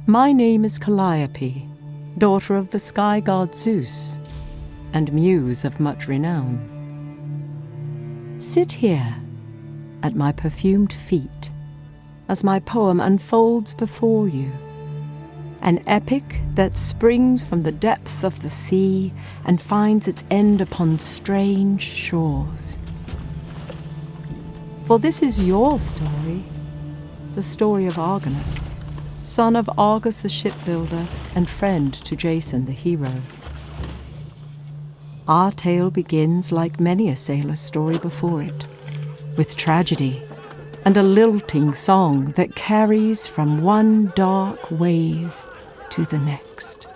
My name is Calliope, daughter of the sky god Zeus, and muse of much renown. Sit here, at my perfumed feet, as my poem unfolds before you, an epic that springs from the depths of the sea and finds its end upon strange shores. For this is your story, the story of Argonus, son of Argus the shipbuilder and friend to Jason the hero. Our tale begins like many a sailor's story before it, with tragedy and a lilting song that carries from one dark wave to the next.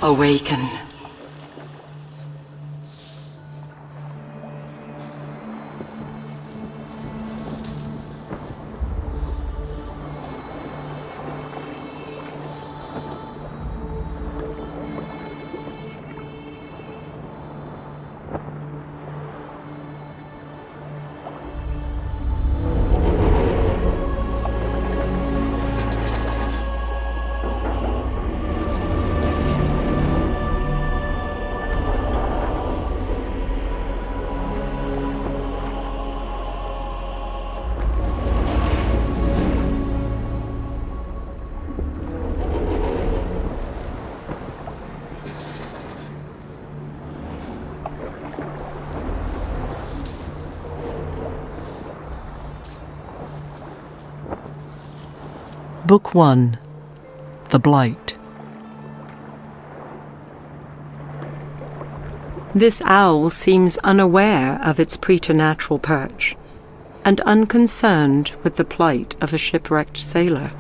Awaken. Book 1. The Blight. This owl seems unaware of its preternatural perch, and unconcerned with the plight of a shipwrecked sailor.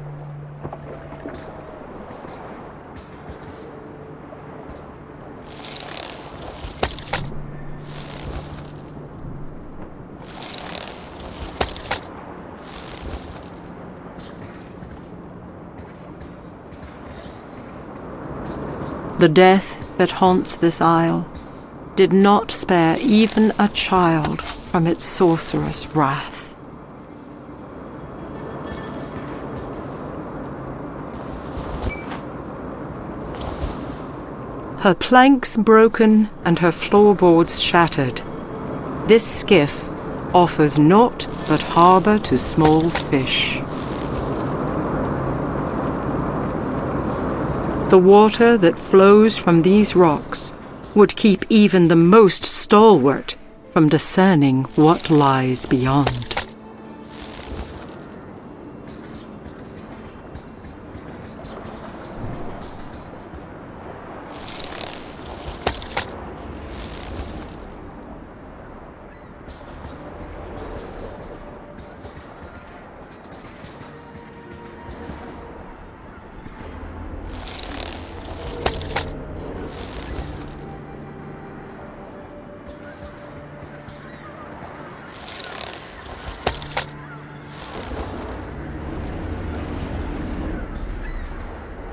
The death that haunts this isle did not spare even a child from its sorcerous wrath. Her planks broken and her floorboards shattered, this skiff offers naught but harbour to small fish. The water that flows from these rocks would keep even the most stalwart from discerning what lies beyond.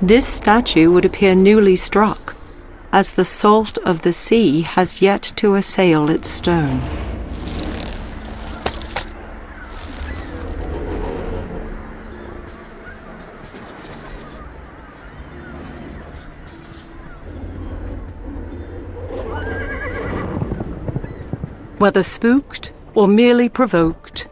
This statue would appear newly struck, as the salt of the sea has yet to assail its stone. Whether spooked or merely provoked,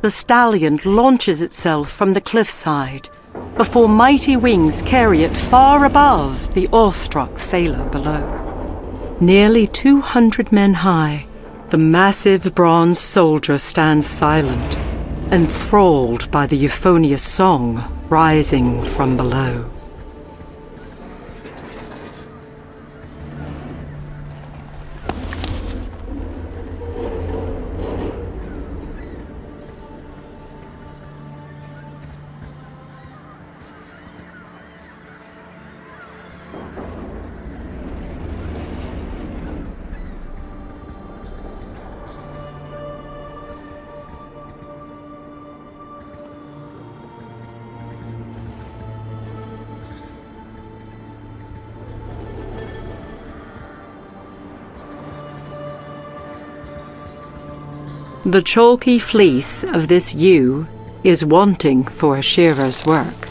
the stallion launches itself from the cliffside before mighty wings carry it far above the awestruck sailor below. Nearly 200 men high, the massive bronze soldier stands silent, enthralled by the euphonious song rising from below. The chalky fleece of this ewe is wanting for a shearer's work.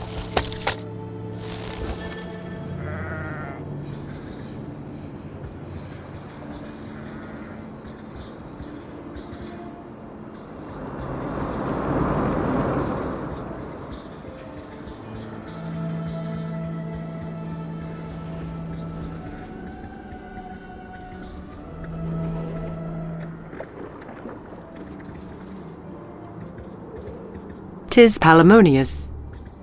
"'Tis Palamonius,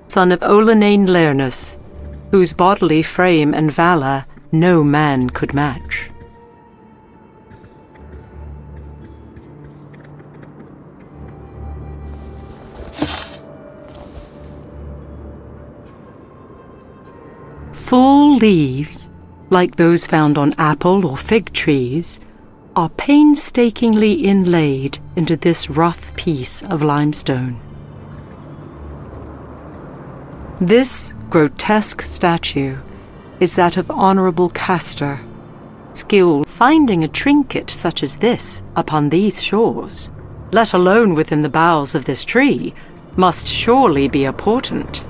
son of Olenane Lernus, whose bodily frame and valour no man could match. Full leaves, like those found on apple or fig trees, are painstakingly inlaid into this rough piece of limestone. This grotesque statue is that of Honourable Castor, skilled finding a trinket such as this upon these shores, let alone within the boughs of this tree, must surely be a portent.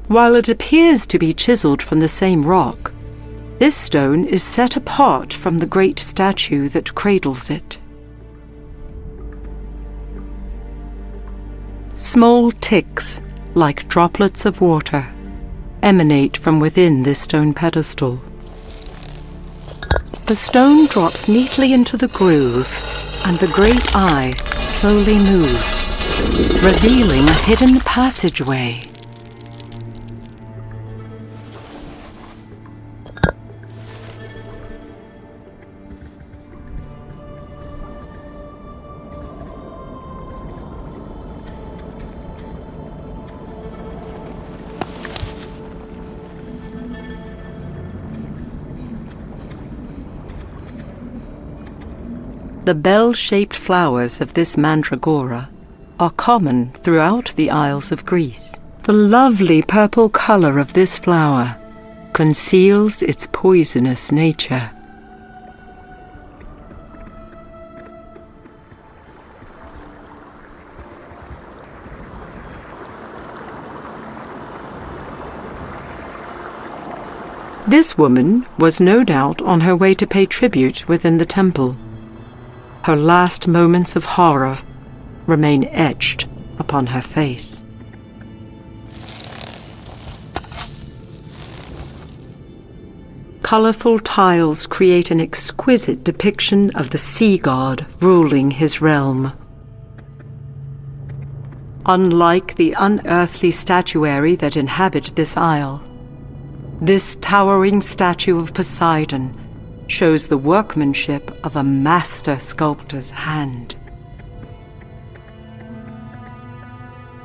While it appears to be chiselled from the same rock, this stone is set apart from the great statue that cradles it. Small ticks, like droplets of water, emanate from within this stone pedestal. The stone drops neatly into the groove, and the great eye slowly moves, revealing a hidden passageway. The bell-shaped flowers of this mandragora are common throughout the Isles of Greece. The lovely purple colour of this flower conceals its poisonous nature. This woman was no doubt on her way to pay tribute within the temple. Her last moments of horror remain etched upon her face. Colourful tiles create an exquisite depiction of the sea god ruling his realm. Unlike the unearthly statuary that inhabit this isle, this towering statue of Poseidon shows the workmanship of a master sculptor's hand.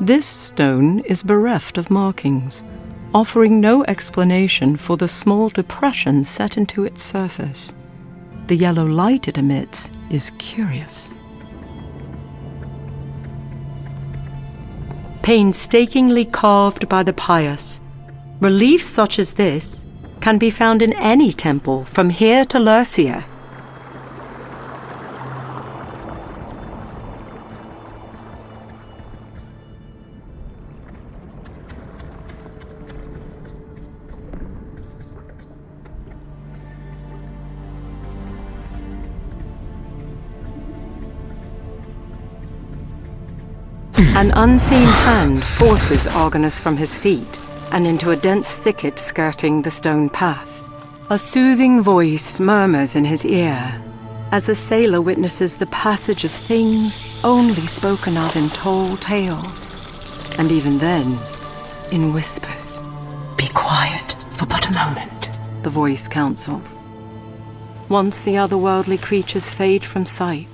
This stone is bereft of markings, offering no explanation for the small depression set into its surface. The yellow light it emits is curious. Painstakingly carved by the pious, reliefs such as this can be found in any temple from here to Lurcia. An unseen hand forces Argonus from his feet and into a dense thicket skirting the stone path. A soothing voice murmurs in his ear as the sailor witnesses the passage of things only spoken of in tall tales, and even then, in whispers. "Be quiet for but a moment," the voice counsels. Once the otherworldly creatures fade from sight,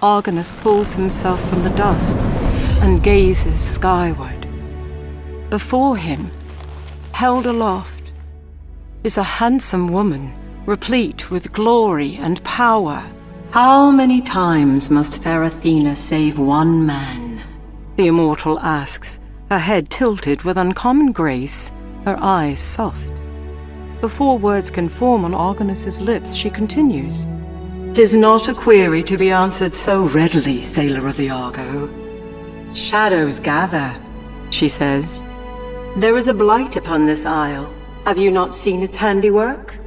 Argonus pulls himself from the dust and gazes skyward. Before him, held aloft, is a handsome woman replete with glory and power. How many times must fair Athena save one man? The immortal asks, her head tilted with uncommon grace, her eyes soft. Before words can form on Argonus's lips, she continues. "'Tis not a query to be answered so readily, sailor of the Argo. Shadows gather," she says. "There is a blight upon this isle. Have you not seen its handiwork?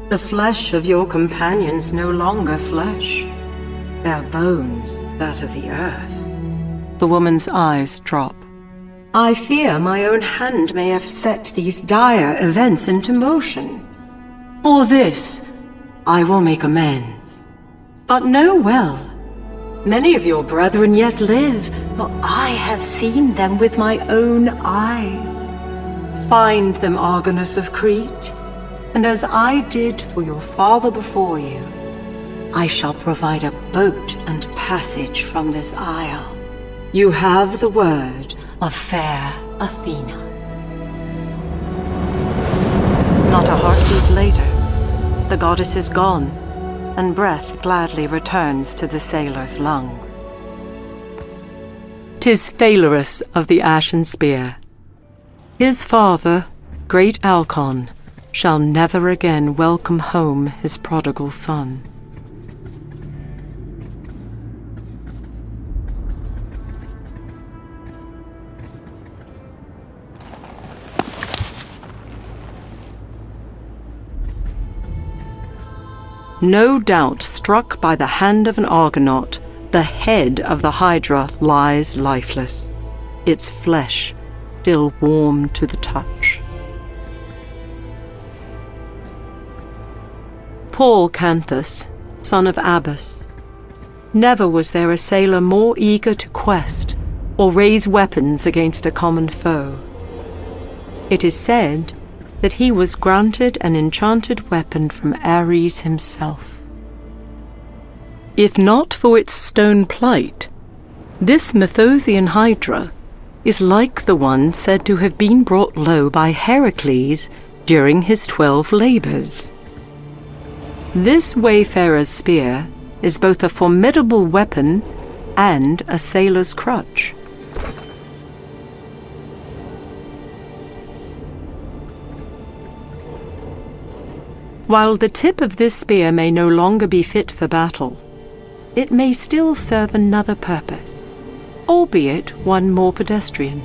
The flesh of your companions no longer flesh. Their bones, that of the earth." The woman's eyes drop. "I fear my own hand may have set these dire events into motion. For this, I will make amends. But know well, many of your brethren yet live, for I have seen them with my own eyes. Find them, Argonus of Crete, and as I did for your father before you, I shall provide a boat and passage from this isle. You have the word of fair Athena." Not a heartbeat later, the goddess is gone, and breath gladly returns to the sailor's lungs. 'Tis Phalurus of the Ashen Spear. His father, great Alcon, shall never again welcome home his prodigal son. No doubt struck by the hand of an Argonaut, the head of the Hydra lies lifeless, its flesh still warm to the touch. Paul Canthus, son of Abas. Never was there a sailor more eager to quest or raise weapons against a common foe. It is said that he was granted an enchanted weapon from Ares himself. If not for its stone plight, this Methosian Hydra is like the one said to have been brought low by Heracles during his 12 labors. This wayfarer's spear is both a formidable weapon and a sailor's crutch. While the tip of this spear may no longer be fit for battle, it may still serve another purpose, albeit one more pedestrian.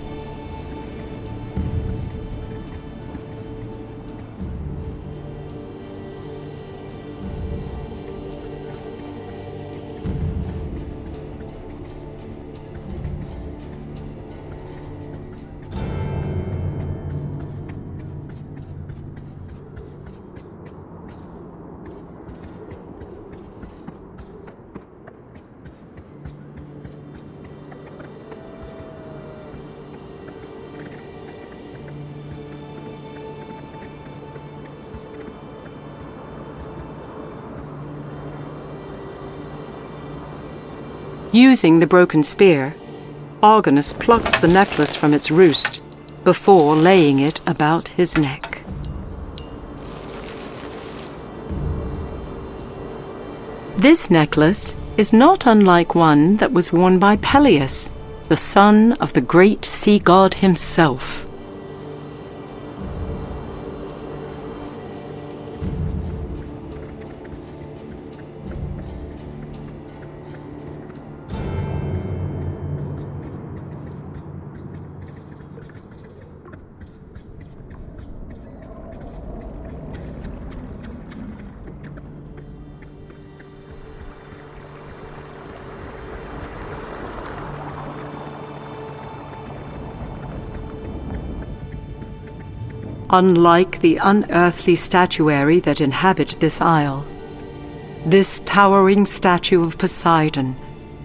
Using the broken spear, Argonus plucks the necklace from its roost before laying it about his neck. This necklace is not unlike one that was worn by Peleus, the son of the great sea god himself. Unlike the unearthly statuary that inhabit this isle, this towering statue of Poseidon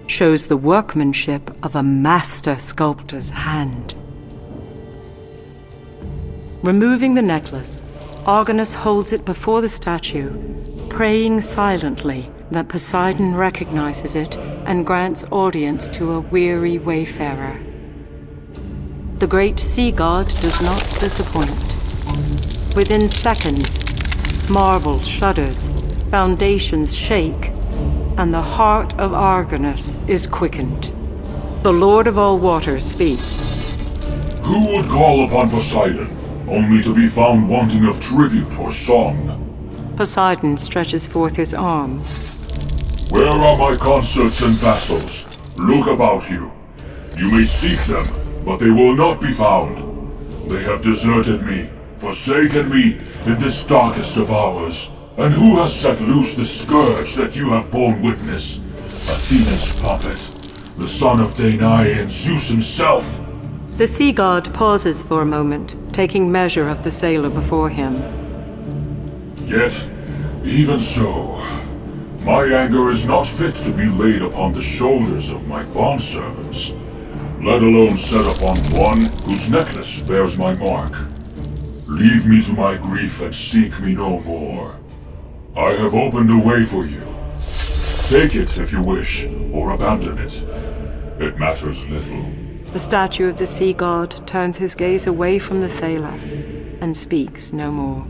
shows the workmanship of a master sculptor's hand. Removing the necklace, Argonus holds it before the statue, praying silently that Poseidon recognizes it and grants audience to a weary wayfarer. The great sea god does not disappoint. Within seconds, Marble shudders, foundations shake, and the heart of Argonus is quickened. The Lord of all waters speaks. Who would call upon Poseidon, only to be found wanting of tribute or song? Poseidon stretches forth his arm. Where are my consorts and vassals? Look about you. You may seek them, but they will not be found. They have deserted me, forsaken me in this darkest of hours. And who has set loose the scourge that you have borne witness? Athena's puppet, the son of Danae and Zeus himself. The sea god pauses for a moment, taking measure of the sailor before him. Yet, even so, my anger is not fit to be laid upon the shoulders of my bondservants, let alone set upon one whose necklace bears my mark. Leave me to my grief and seek me no more. I have opened a way for you. Take it if you wish, or abandon it. It matters little. The statue of the sea god turns his gaze away from the sailor and speaks no more.